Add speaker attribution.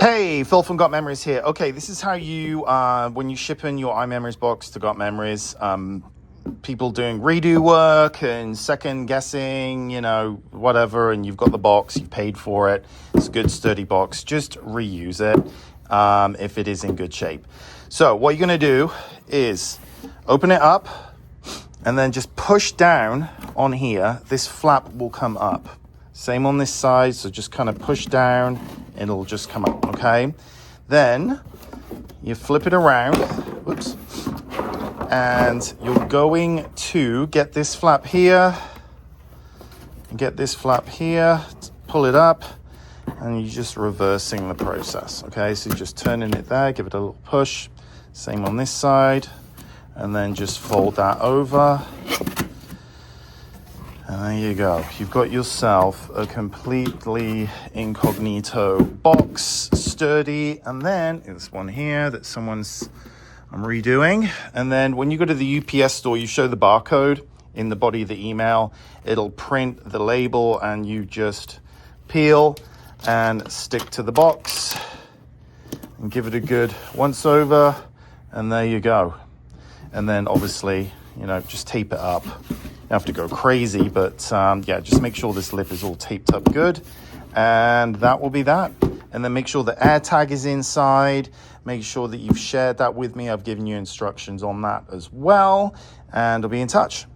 Speaker 1: Hey, Phil from Got Memories here. Okay, this is how you, when you ship in your iMemories box to Got Memories, people doing redo work and second guessing, whatever, and you've got the box, you've paid for it, it's a good sturdy box, just reuse it if it is in good shape. So what you're going to do is open it up and then just push down on here. This flap will come up. Same on this side, so just kind of push down, it'll just come up, okay? Then you flip it around, whoops, and you're going to get this flap here, and get this flap here, pull it up, and you're just reversing the process, okay? So you're just turning it there, give it a little push, same on this side, and then just fold that over. And there you go. You've got yourself a completely incognito box, sturdy. And then this one here that I'm redoing. And then when you go to the UPS store, you show the barcode in the body of the email. It'll print the label and you just peel and stick to the box and give it a good once over. And there you go. And then obviously, just tape it up. Have to go crazy, but just make sure this lip is all taped up good, and that will be that. And then make sure the air tag is inside. Make sure that you've shared that with me. I've given you instructions on that as well, and I'll be in touch.